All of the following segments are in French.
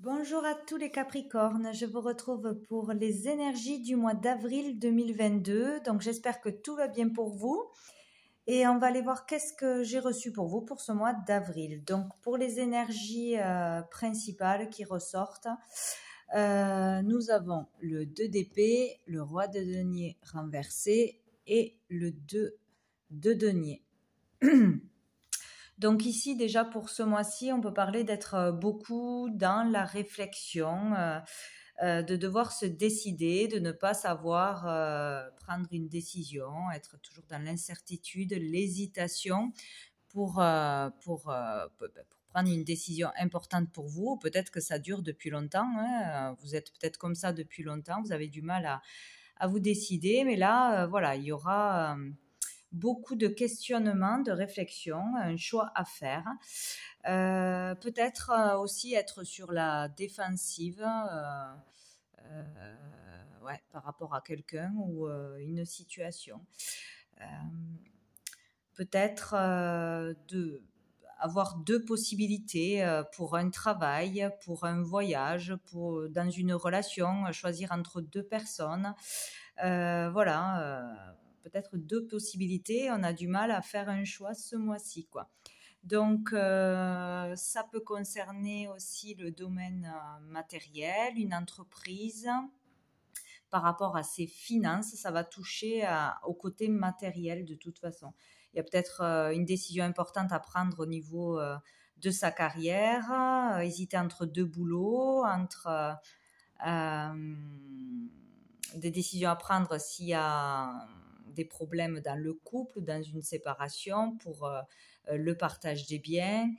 Bonjour à tous les Capricornes, je vous retrouve pour les énergies du mois d'avril 2022. Donc j'espère que tout va bien pour vous. Et on va aller voir qu'est-ce que j'ai reçu pour vous pour ce mois d'avril. Donc pour les énergies principales qui ressortent, nous avons le 2 d'épée, le roi de denier renversé et le 2 de denier. Donc ici, déjà pour ce mois-ci, on peut parler d'être beaucoup dans la réflexion, de devoir se décider, de ne pas savoir prendre une décision, être toujours dans l'incertitude, l'hésitation pour prendre une décision importante pour vous. Peut-être que ça dure depuis longtemps, hein. Vous êtes peut-être comme ça depuis longtemps, vous avez du mal à vous décider, mais là, voilà, il y aura beaucoup de questionnements, de réflexions, un choix à faire. Peut-être aussi être sur la défensive par rapport à quelqu'un ou une situation. Peut-être avoir deux possibilités pour un travail, pour un voyage, dans une relation, choisir entre deux personnes. Peut-être deux possibilités. On a du mal à faire un choix ce mois-ci, quoi. Donc, ça peut concerner aussi le domaine matériel, une entreprise. Par rapport à ses finances, ça va toucher au côté matériel de toute façon. Il y a peut-être une décision importante à prendre au niveau de sa carrière, hésiter entre deux boulots, entre des décisions à prendre s'il y a des problèmes dans le couple, dans une séparation, pour le partage des biens.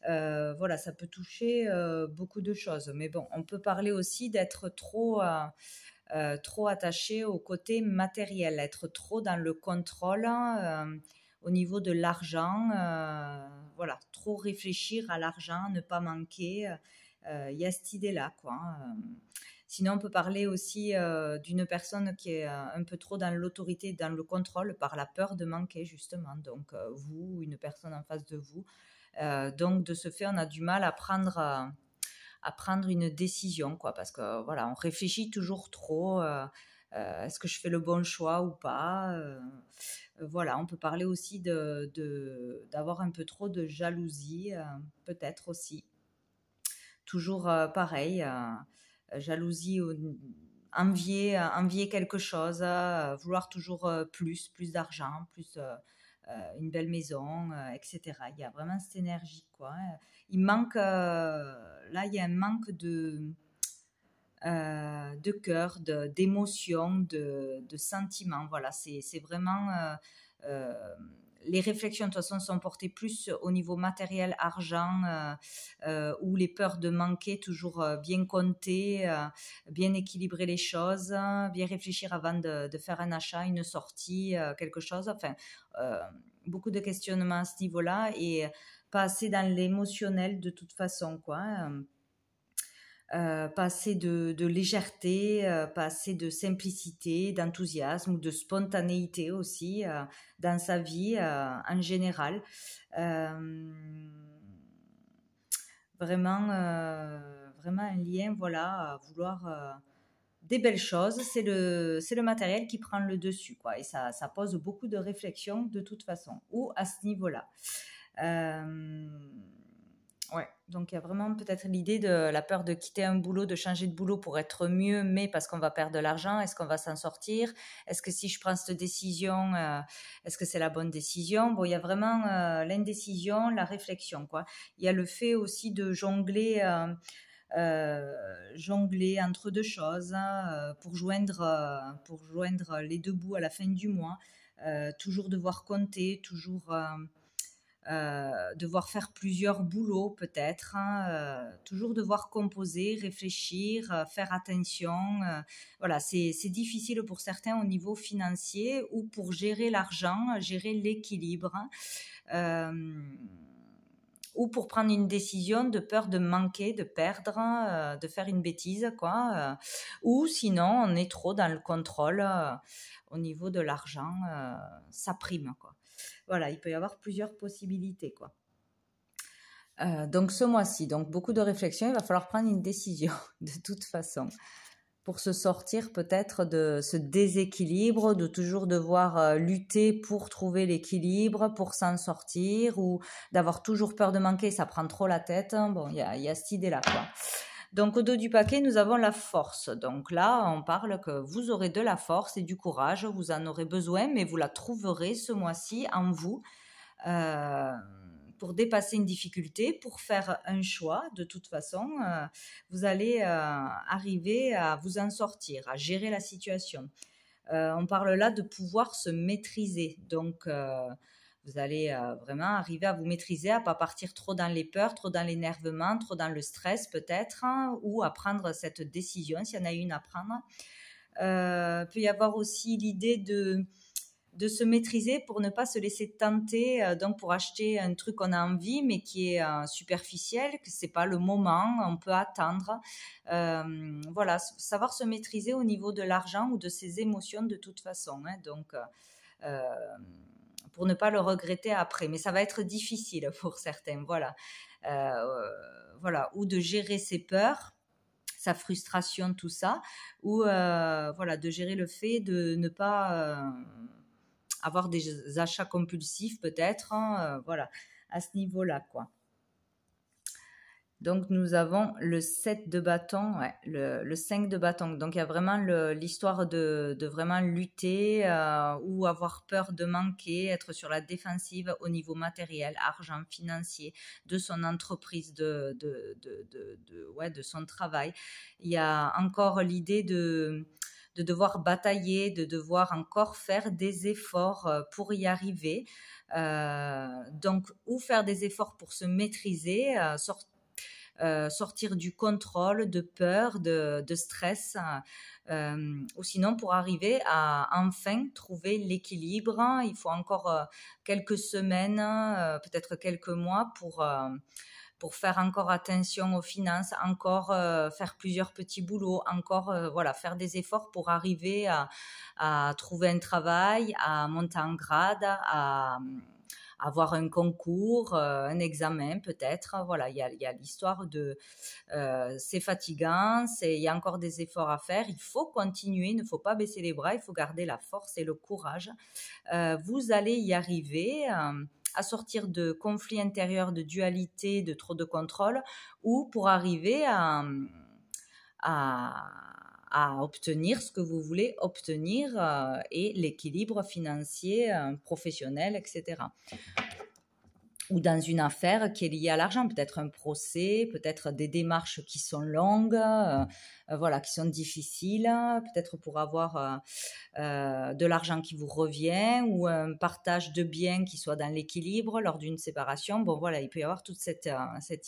Voilà, ça peut toucher beaucoup de choses. Mais bon, on peut parler aussi d'être trop attaché au côté matériel, être trop dans le contrôle au niveau de l'argent. Voilà, trop réfléchir à l'argent, ne pas manquer. Il y a cette idée-là, quoi. Sinon, on peut parler aussi d'une personne qui est un peu trop dans l'autorité, dans le contrôle, par la peur de manquer, justement. Donc, vous, une personne en face de vous. Donc, de ce fait, on a du mal à prendre une décision, quoi, parce que voilà, on réfléchit toujours trop. Est-ce que je fais le bon choix ou pas? Voilà, on peut parler aussi d'avoir un peu trop de jalousie, peut-être aussi. Toujours pareil, jalousie, envier quelque chose, vouloir toujours plus d'argent, plus une belle maison, etc. Il y a vraiment cette énergie, quoi, hein. Il manque, là, il y a un manque de cœur, d'émotion, de sentiments. Voilà, c'est vraiment les réflexions de toute façon sont portées plus au niveau matériel, argent, ou les peurs de manquer, toujours bien compter, bien équilibrer les choses, bien réfléchir avant de faire un achat, une sortie, quelque chose. Enfin, beaucoup de questionnements à ce niveau-là et pas assez dans l'émotionnel de toute façon, quoi, hein. Pas assez de légèreté, pas assez de simplicité, d'enthousiasme ou de spontanéité aussi dans sa vie en général. Vraiment un lien, voilà, à vouloir des belles choses. C'est le matériel qui prend le dessus, quoi. Et ça pose beaucoup de réflexions de toute façon, ou à ce niveau-là. Ouais, donc il y a vraiment peut-être l'idée de la peur de quitter un boulot, de changer de boulot pour être mieux, mais parce qu'on va perdre de l'argent, est-ce qu'on va s'en sortir? Est-ce que si je prends cette décision, est-ce que c'est la bonne décision? Bon, il y a vraiment l'indécision, la réflexion, quoi. Il y a le fait aussi de jongler entre deux choses, hein, pour joindre les deux bouts à la fin du mois. Toujours devoir compter, toujours devoir faire plusieurs boulots peut-être, hein, toujours devoir composer, réfléchir, faire attention. Voilà, c'est difficile pour certains au niveau financier ou pour gérer l'argent, gérer l'équilibre. Ou pour prendre une décision de peur de manquer, de perdre, de faire une bêtise, quoi. Ou sinon, on est trop dans le contrôle au niveau de l'argent, ça prime, quoi. Voilà, il peut y avoir plusieurs possibilités, quoi. Donc ce mois-ci, donc beaucoup de réflexion, il va falloir prendre une décision de toute façon pour se sortir peut-être de ce déséquilibre, de toujours devoir lutter pour trouver l'équilibre, pour s'en sortir, ou d'avoir toujours peur de manquer, ça prend trop la tête. Bon, il y a cette idée-là, quoi. Donc au dos du paquet, nous avons la force. Donc là, on parle que vous aurez de la force et du courage, vous en aurez besoin, mais vous la trouverez ce mois-ci en vous. Pour dépasser une difficulté, pour faire un choix, de toute façon, vous allez arriver à vous en sortir, à gérer la situation. On parle là de pouvoir se maîtriser. Donc, vous allez vraiment arriver à vous maîtriser, à ne pas partir trop dans les peurs, trop dans l'énervement, trop dans le stress peut-être, hein, ou à prendre cette décision, s'il y en a une à prendre. Peut y avoir aussi l'idée de se maîtriser pour ne pas se laisser tenter, donc pour acheter un truc qu'on a envie mais qui est superficiel, que c'est pas le moment, on peut attendre. Voilà, savoir se maîtriser au niveau de l'argent ou de ses émotions de toute façon, hein, donc pour ne pas le regretter après. Mais ça va être difficile pour certains, voilà. Voilà, ou de gérer ses peurs, sa frustration, tout ça, ou voilà, de gérer le fait de ne pas avoir des achats compulsifs peut-être, hein, voilà, à ce niveau-là, quoi. Donc, nous avons le 7 de bâton, ouais, le 5 de bâton. Donc, il y a vraiment l'histoire de vraiment lutter ou avoir peur de manquer, être sur la défensive au niveau matériel, argent, financier, de son entreprise, ouais, de son travail. Il y a encore l'idée de devoir batailler, de devoir encore faire des efforts pour y arriver. Donc, ou faire des efforts pour se maîtriser, sortir du contrôle, de peur, de stress, ou sinon pour arriver à enfin trouver l'équilibre. Il faut encore quelques semaines, peut-être quelques mois pour faire encore attention aux finances, encore faire plusieurs petits boulots, encore voilà, faire des efforts pour arriver à trouver un travail, à monter en grade, à avoir un concours, un examen peut-être. Voilà, il y a l'histoire de c'est fatigant, il y a encore des efforts à faire, il faut continuer, il ne faut pas baisser les bras, il faut garder la force et le courage. Vous allez y arriver. À sortir de conflits intérieurs, de dualité, de trop de contrôle, ou pour arriver à obtenir ce que vous voulez obtenir et l'équilibre financier, professionnel, etc. Ou dans une affaire qui est liée à l'argent, peut-être un procès, peut-être des démarches qui sont longues, voilà, qui sont difficiles, peut-être pour avoir de l'argent qui vous revient ou un partage de biens qui soit dans l'équilibre lors d'une séparation. Bon, voilà, il peut y avoir toute cette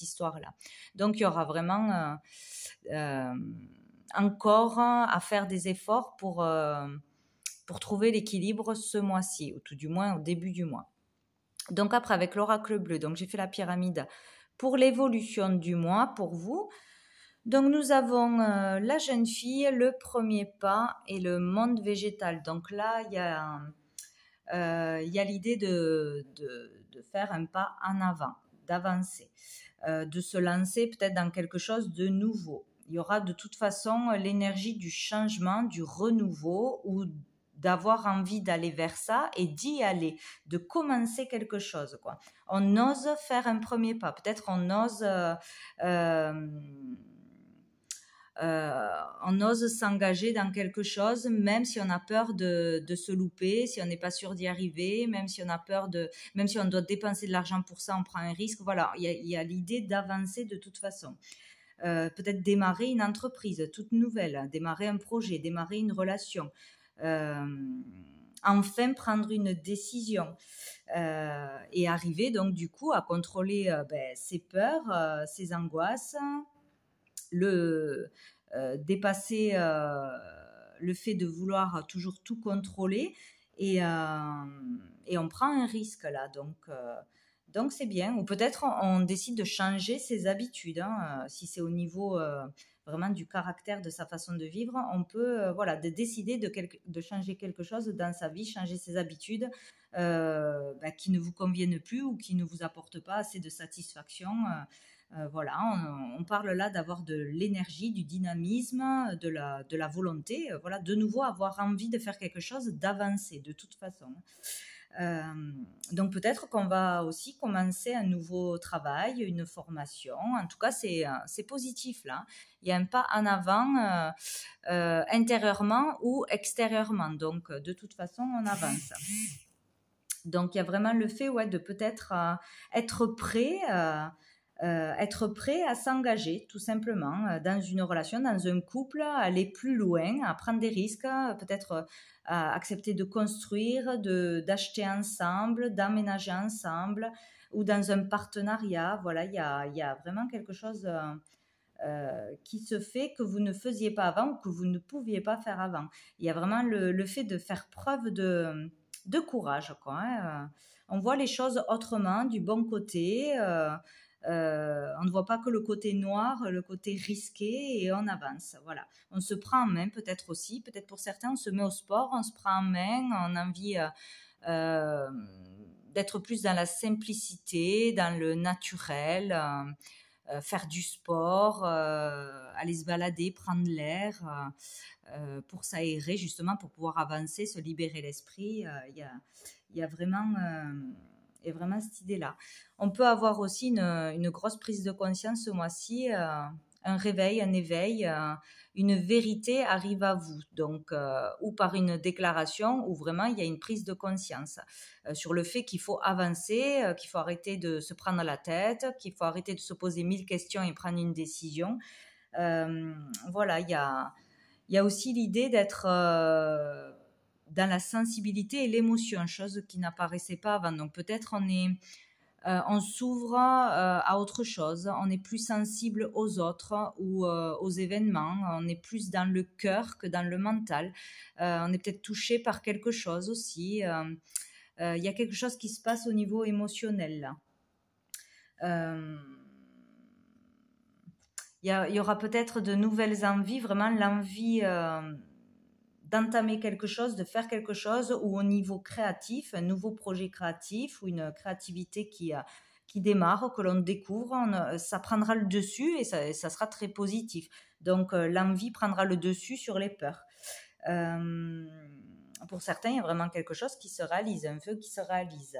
histoire-là. Donc, il y aura vraiment encore à faire des efforts pour trouver l'équilibre ce mois-ci, ou tout du moins au début du mois. Donc après, avec l'oracle bleu, donc j'ai fait la pyramide pour l'évolution du mois pour vous. Donc nous avons la jeune fille, le premier pas et le monde végétal. Donc là, il y a l'idée de faire un pas en avant, d'avancer, de se lancer peut-être dans quelque chose de nouveau. Il y aura de toute façon l'énergie du changement, du renouveau ou d'avoir envie d'aller vers ça et d'y aller, de commencer quelque chose, quoi. On ose faire un premier pas. Peut-être on ose s'engager dans quelque chose, même si on a peur de se louper, si on n'est pas sûr d'y arriver, même si on doit dépenser de l'argent pour ça, on prend un risque. Voilà, il y a l'idée d'avancer de toute façon. Peut-être démarrer une entreprise toute nouvelle, démarrer un projet, démarrer une relation. Enfin prendre une décision et arriver donc du coup à contrôler ses peurs, ses angoisses, dépasser le fait de vouloir toujours tout contrôler et on prend un risque là, Donc c'est bien. Ou peut-être on décide de changer ses habitudes. Si c'est au niveau vraiment du caractère, de sa façon de vivre, on peut voilà, décider de changer quelque chose dans sa vie, changer ses habitudes qui ne vous conviennent plus ou qui ne vous apportent pas assez de satisfaction. Voilà, on parle là d'avoir de l'énergie, du dynamisme, de la volonté, voilà, de nouveau avoir envie de faire quelque chose, d'avancer de toute façon. Donc peut-être qu'on va aussi commencer un nouveau travail, une formation. En tout cas, c'est positif là. Il y a un pas en avant intérieurement ou extérieurement. Donc de toute façon, on avance. Donc il y a vraiment le fait de peut-être être prêt. Être prêt à s'engager tout simplement dans une relation, dans un couple, aller plus loin, à prendre des risques, peut-être à accepter de construire, d'acheter ensemble, d'emménager ensemble ou dans un partenariat. Voilà, il y a vraiment quelque chose qui se fait que vous ne faisiez pas avant ou que vous ne pouviez pas faire avant. Il y a vraiment le fait de faire preuve de courage, quoi. On voit les choses autrement, du bon côté. On ne voit pas que le côté noir, le côté risqué, et on avance. Voilà. On se prend en main peut-être aussi. Peut-être pour certains, on se met au sport, on se prend en main, on a envie d'être plus dans la simplicité, dans le naturel, faire du sport, aller se balader, prendre l'air, pour s'aérer justement, pour pouvoir avancer, se libérer l'esprit. Il y a vraiment... et vraiment cette idée-là. On peut avoir aussi une grosse prise de conscience ce mois-ci, un réveil, un éveil, une vérité arrive à vous, donc ou par une déclaration, ou vraiment il y a une prise de conscience sur le fait qu'il faut avancer, qu'il faut arrêter de se prendre la tête, qu'il faut arrêter de se poser 1000 questions et prendre une décision. Voilà, il y a aussi l'idée d'être dans la sensibilité et l'émotion, chose qui n'apparaissait pas avant. Donc peut-être on s'ouvre à autre chose, on est plus sensible aux autres ou aux événements, on est plus dans le cœur que dans le mental. On est peut-être touché par quelque chose aussi. Il y a quelque chose qui se passe au niveau émotionnel là. Il y aura peut-être de nouvelles envies, vraiment l'envie d'entamer quelque chose, de faire quelque chose, ou au niveau créatif, un nouveau projet créatif ou une créativité qui démarre, que l'on découvre, ça prendra le dessus et ça sera très positif. Donc l'envie prendra le dessus sur les peurs. Pour certains, il y a vraiment quelque chose qui se réalise, un vœu qui se réalise.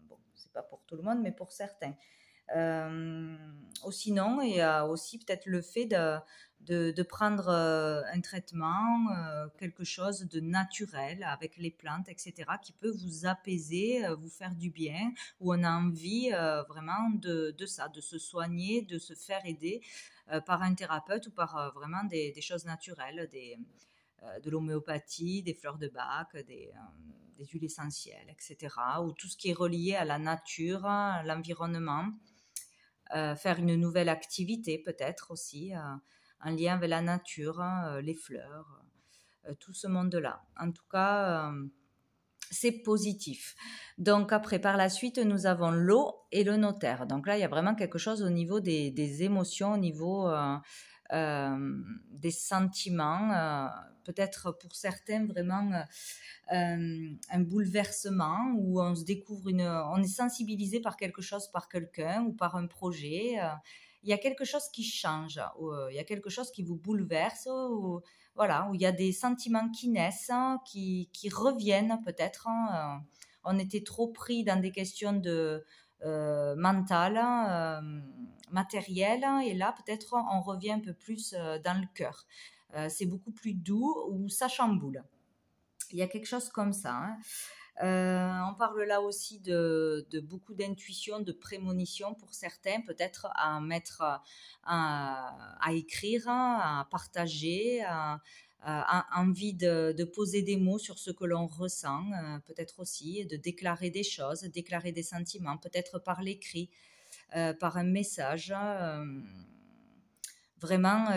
Bon, c'est pas pour tout le monde, mais pour certains. Sinon, il y a aussi peut-être le fait de prendre un traitement, quelque chose de naturel avec les plantes, etc., qui peut vous apaiser, vous faire du bien, où on a envie vraiment de ça, de se soigner, de se faire aider par un thérapeute ou par vraiment des choses naturelles, de l'homéopathie, des fleurs de Bach, des huiles essentielles, etc., ou tout ce qui est relié à la nature, à l'environnement. Faire une nouvelle activité peut-être aussi, en lien avec la nature, les fleurs, tout ce monde-là. En tout cas, c'est positif. Donc après, par la suite, nous avons l'eau et le notaire. Donc là, il y a vraiment quelque chose au niveau des émotions, au niveau des sentiments. Peut-être pour certains vraiment un bouleversement où on se découvre on est sensibilisé par quelque chose, par quelqu'un ou par un projet. Il y a quelque chose qui change, il y a quelque chose qui vous bouleverse, voilà, où il y a des sentiments qui naissent, qui reviennent peut-être. On était trop pris dans des questions mentales, matérielles, et là peut-être on revient un peu plus dans le cœur. C'est beaucoup plus doux, où ça chamboule. Il y a quelque chose comme ça. On parle là aussi de beaucoup d'intuition, de prémonition pour certains, peut-être à mettre, à écrire, à partager, envie de poser des mots sur ce que l'on ressent, peut-être aussi, de déclarer des choses, déclarer des sentiments, peut-être par l'écrit, par un message, vraiment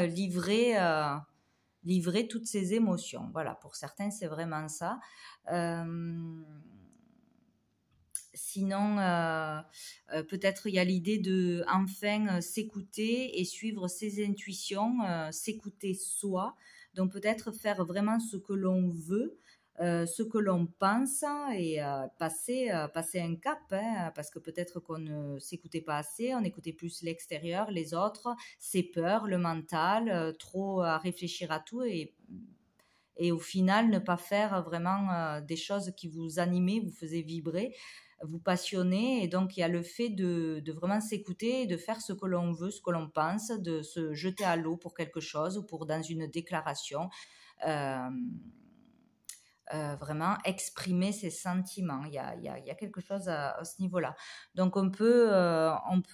livrer toutes ces émotions. Voilà, pour certains, c'est vraiment ça. Sinon, peut-être il y a l'idée de enfin s'écouter et suivre ses intuitions, s'écouter soi. Donc peut-être faire vraiment ce que l'on veut, ce que l'on pense et passer un cap, hein, parce que peut-être qu'on ne s'écoutait pas assez, on écoutait plus l'extérieur, les autres, ses peurs, le mental, trop à réfléchir à tout et au final ne pas faire vraiment des choses qui vous animaient, vous faisaient vibrer, vous passionner. Et donc il y a le fait de vraiment s'écouter et de faire ce que l'on veut, ce que l'on pense, de se jeter à l'eau pour quelque chose ou pour dans une déclaration. Euh, Vraiment exprimer ses sentiments. Il y a quelque chose à ce niveau-là. Donc on peut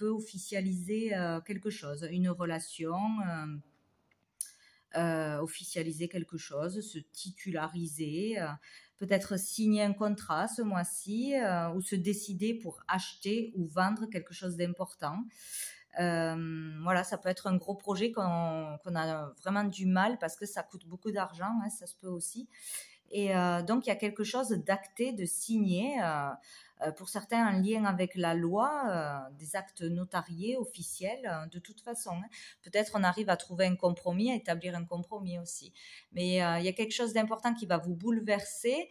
officialiser quelque chose, une relation, officialiser quelque chose, se titulariser, peut-être signer un contrat ce mois-ci ou se décider pour acheter ou vendre quelque chose d'important. Voilà, ça peut être un gros projet qu'on a vraiment du mal parce que ça coûte beaucoup d'argent, hein, ça se peut aussi. Et donc, il y a quelque chose d'acté, de signé, pour certains en lien avec la loi, des actes notariés, officiels, de toute façon, hein. Peut-être on arrive à trouver un compromis, à établir un compromis aussi. Mais il y a quelque chose d'important qui va vous bouleverser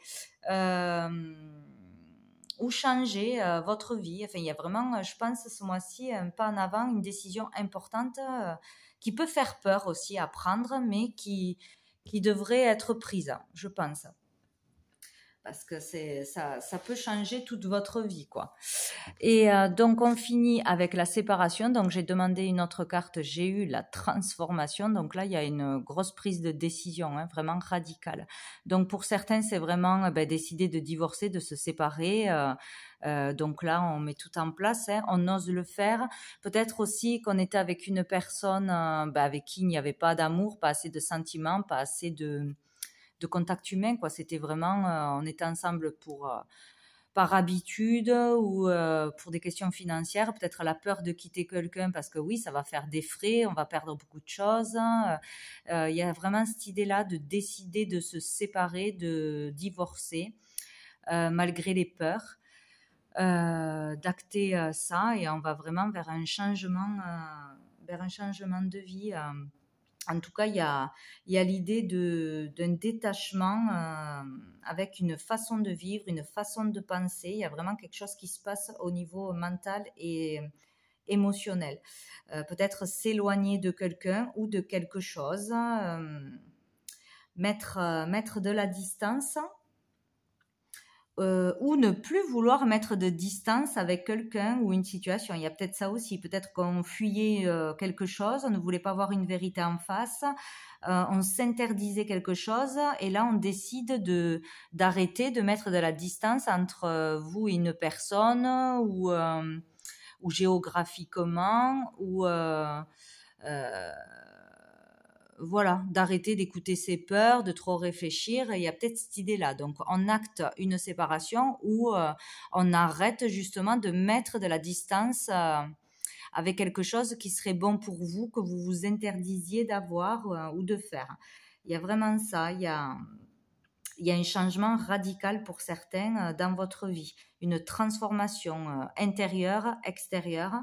ou changer votre vie. Enfin, il y a vraiment, je pense, ce mois-ci, un pas en avant, une décision importante qui peut faire peur aussi à prendre, mais qui devrait être prise, je pense. Parce que ça peut changer toute votre vie, quoi. Et donc, on finit avec la séparation. Donc, j'ai demandé une autre carte. J'ai eu la transformation. Donc là, il y a une grosse prise de décision, hein, vraiment radicale. Donc, pour certains, c'est vraiment décider de divorcer, de se séparer. Donc là, on met tout en place, hein, on ose le faire. Peut-être aussi qu'on était avec une personne avec qui il n'y avait pas d'amour, pas assez de sentiments, pas assez de contact humain, quoi. C'était vraiment, on était ensemble par habitude ou pour des questions financières, peut-être la peur de quitter quelqu'un parce que oui, ça va faire des frais, on va perdre beaucoup de choses. Il y a vraiment cette idée-là de décider de se séparer, de divorcer, malgré les peurs, d'acter ça et on va vraiment vers un changement de vie. En tout cas, il y a l'idée d'un détachement avec une façon de vivre, une façon de penser. Il y a vraiment quelque chose qui se passe au niveau mental et émotionnel. Peut-être s'éloigner de quelqu'un ou de quelque chose, mettre de la distance. Ou ne plus vouloir mettre de distance avec quelqu'un ou une situation. Il y a peut-être ça aussi. Peut-être qu'on fuyait quelque chose, on ne voulait pas voir une vérité en face, on s'interdisait quelque chose, et là on décide d'arrêter, de mettre de la distance entre vous et une personne, ou géographiquement, ou voilà, d'arrêter d'écouter ses peurs, de trop réfléchir. Et il y a peut-être cette idée-là. Donc, on acte une séparation où on arrête justement de mettre de la distance avec quelque chose qui serait bon pour vous, que vous vous interdisiez d'avoir ou de faire. Il y a vraiment ça. Il y a un changement radical pour certains dans votre vie. Une transformation intérieure, extérieure.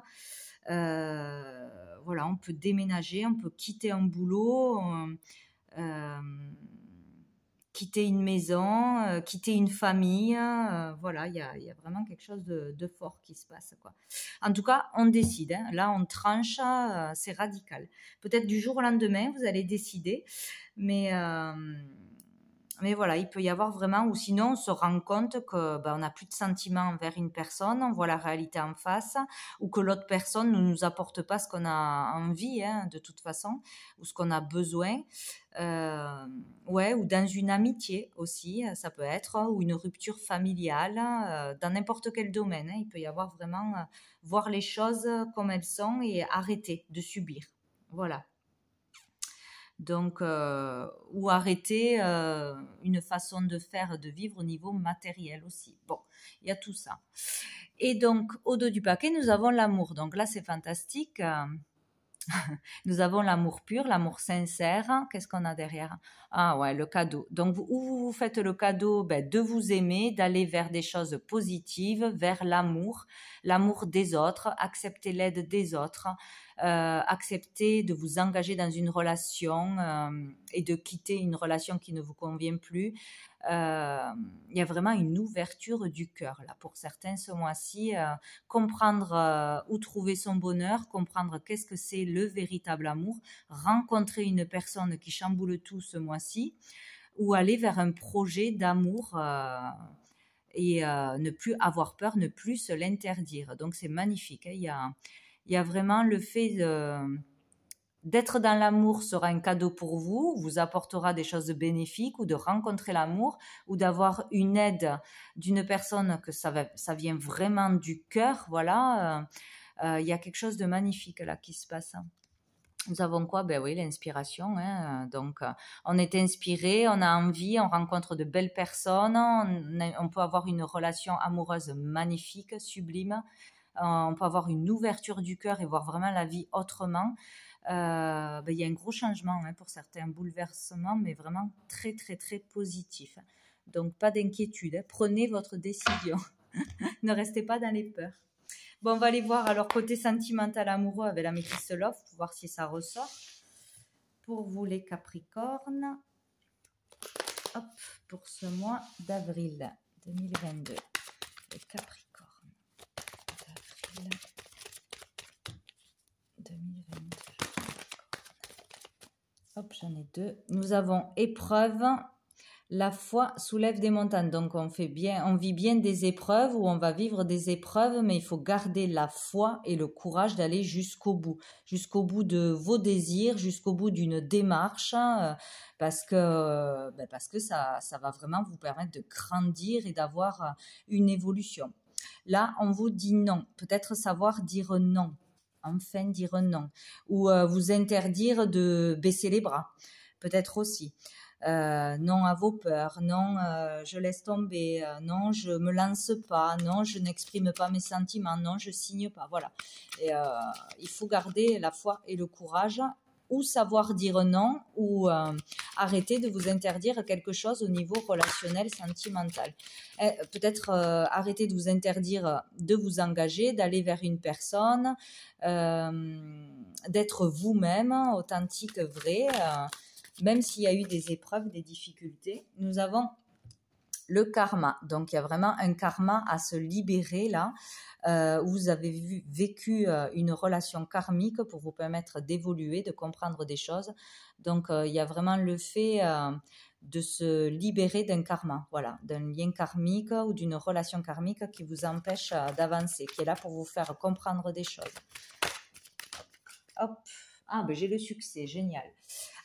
Voilà, on peut déménager, on peut quitter un boulot, quitter une maison, quitter une famille. Voilà, il y a vraiment quelque chose de fort qui se passe, quoi. En tout cas, on décide, hein. Là, on tranche, c'est radical. Peut-être du jour au lendemain, vous allez décider, mais voilà, il peut y avoir vraiment, ou sinon on se rend compte que on n'a plus de sentiments envers une personne, on voit la réalité en face, ou que l'autre personne ne nous apporte pas ce qu'on a envie, hein, de toute façon, ou ce qu'on a besoin. Ouais, ou dans une amitié aussi, ça peut être, ou une rupture familiale, dans n'importe quel domaine, hein, il peut y avoir vraiment voir les choses comme elles sont et arrêter de subir. Voilà. Donc, ou arrêter une façon de faire, de vivre au niveau matériel aussi. Bon, il y a tout ça. Et donc, au dos du paquet, nous avons l'amour. Donc là, c'est fantastique. Nous avons l'amour pur, l'amour sincère. Qu'est-ce qu'on a derrière? Ah ouais, le cadeau. Donc, vous vous faites le cadeau de vous aimer, d'aller vers des choses positives, vers l'amour, l'amour des autres, accepter l'aide des autres, accepter de vous engager dans une relation et de quitter une relation qui ne vous convient plus. Il y a vraiment une ouverture du cœur là pour certains ce mois-ci, comprendre où trouver son bonheur, comprendre qu'est-ce que c'est le véritable amour, rencontrer une personne qui chamboule tout ce mois-ci ou aller vers un projet d'amour et ne plus avoir peur, ne plus se l'interdire. Donc c'est magnifique, hein. Il y a vraiment le fait d'être dans l'amour sera un cadeau pour vous, vous apportera des choses bénéfiques, ou de rencontrer l'amour, ou d'avoir une aide d'une personne que ça vient vraiment du cœur. Voilà, il y a quelque chose de magnifique là qui se passe. Nous avons quoi? Ben oui, l'inspiration, hein. Donc, on est inspiré, on a envie, on rencontre de belles personnes, on peut avoir une relation amoureuse magnifique, sublime. On peut avoir une ouverture du cœur et voir vraiment la vie autrement. Il y a un gros changement pour certains, bouleversements, mais vraiment très, très, très positif. Donc, pas d'inquiétude, hein. Prenez votre décision. Ne restez pas dans les peurs. Bon, on va aller voir alors côté sentimental amoureux avec la métisse Love pour voir si ça ressort. Pour vous les Capricornes, hop, pour ce mois d'avril 2022, les Capricornes d'avril 2022. Hop, j'en ai deux. Nous avons épreuve. La foi soulève des montagnes. Donc, on vit bien des épreuves ou on va vivre des épreuves, mais il faut garder la foi et le courage d'aller jusqu'au bout de vos désirs, jusqu'au bout d'une démarche, parce que ça va vraiment vous permettre de grandir et d'avoir une évolution. Là, on vous dit non. Peut-être savoir dire non. Enfin, dire non. Ou vous interdire de baisser les bras. Peut-être aussi. Non à vos peurs, non, je laisse tomber, non, je me lance pas, non, je n'exprime pas mes sentiments, non, je signe pas, voilà. Et il faut garder la foi et le courage, ou savoir dire non, ou arrêter de vous interdire quelque chose au niveau relationnel, sentimental. Peut-être arrêter de vous interdire de vous engager, d'aller vers une personne, d'être vous-même, authentique, vrai, même s'il y a eu des épreuves, des difficultés. Nous avons le karma. Donc, il y a vraiment un karma à se libérer là, où vous avez vécu une relation karmique pour vous permettre d'évoluer, de comprendre des choses. Donc, il y a vraiment le fait de se libérer d'un karma, voilà, d'un lien karmique ou d'une relation karmique qui vous empêche d'avancer, qui est là pour vous faire comprendre des choses. Hop. Ah, ben j'ai le succès, génial.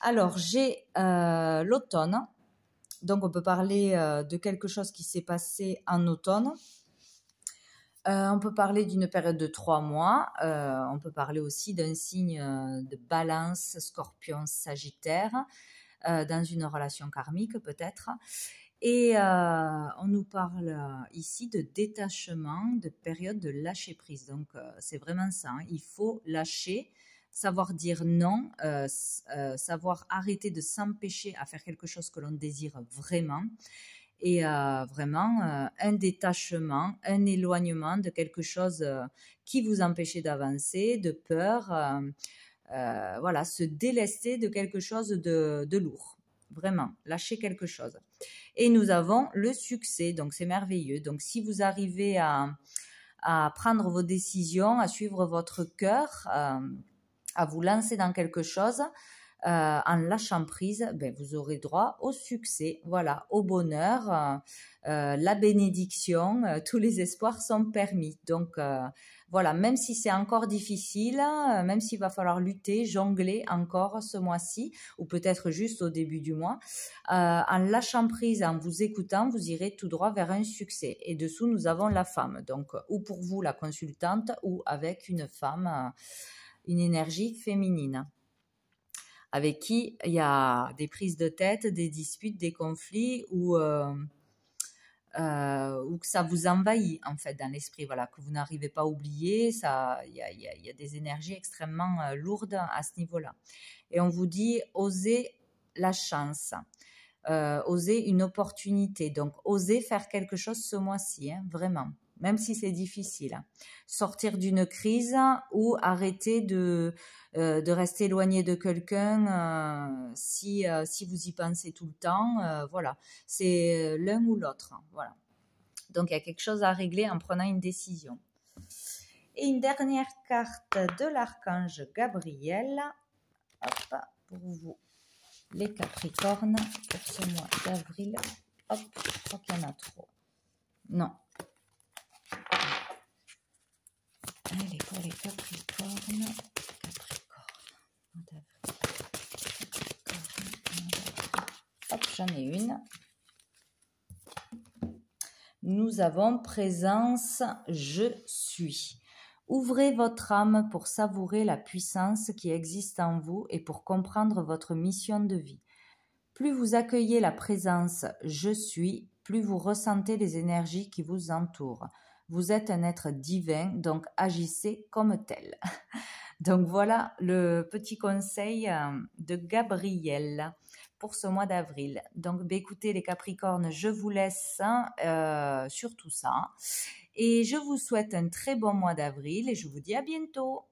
Alors, j'ai l'automne. Donc, on peut parler de quelque chose qui s'est passé en automne. On peut parler d'une période de 3 mois. On peut parler aussi d'un signe de balance, scorpion, sagittaire, dans une relation karmique peut-être. Et on nous parle ici de détachement, de période de lâcher prise. Donc, c'est vraiment ça, hein. Il faut lâcher, savoir dire non, savoir arrêter de s'empêcher à faire quelque chose que l'on désire vraiment. Et vraiment un détachement, un éloignement de quelque chose qui vous empêchait d'avancer, de peur. Voilà, se délester de quelque chose de lourd. Vraiment, lâcher quelque chose. Et nous avons le succès, donc c'est merveilleux. Donc si vous arrivez à prendre vos décisions, à suivre votre cœur, à vous lancer dans quelque chose, en lâchant prise, ben, vous aurez droit au succès, voilà, au bonheur, la bénédiction, tous les espoirs sont permis. Donc voilà, même si c'est encore difficile, même s'il va falloir lutter, jongler encore ce mois-ci, ou peut-être juste au début du mois, en lâchant prise, en vous écoutant, vous irez tout droit vers un succès. Et dessous, nous avons la femme, donc ou pour vous la consultante, ou avec une femme, une énergie féminine, avec qui il y a des prises de tête, des disputes, des conflits, ou ou que ça vous envahit en fait dans l'esprit, voilà, que vous n'arrivez pas à oublier. Il y a des énergies extrêmement lourdes à ce niveau-là. Et on vous dit osez la chance, oser une opportunité. Donc, oser faire quelque chose ce mois-ci, hein, vraiment, même si c'est difficile. Hein. Sortir d'une crise ou arrêter de rester éloigné de quelqu'un si vous y pensez tout le temps. Voilà, c'est l'un ou l'autre. Hein, voilà. Donc, il y a quelque chose à régler en prenant une décision. Et une dernière carte de l'archange Gabriel. Hop, pour vous. Les Capricornes pour ce mois d'avril. Hop, je crois qu'il y en a trop. Non. Allez, pour les Capricornes. Hop, j'en ai une. Nous avons présence, je suis. Ouvrez votre âme pour savourer la puissance qui existe en vous et pour comprendre votre mission de vie. Plus vous accueillez la présence « je suis », plus vous ressentez les énergies qui vous entourent. Vous êtes un être divin, donc agissez comme tel. Donc voilà le petit conseil de Gabriel pour ce mois d'avril. Donc écoutez les Capricornes, je vous laisse sur tout ça. Et je vous souhaite un très bon mois d'avril et je vous dis à bientôt.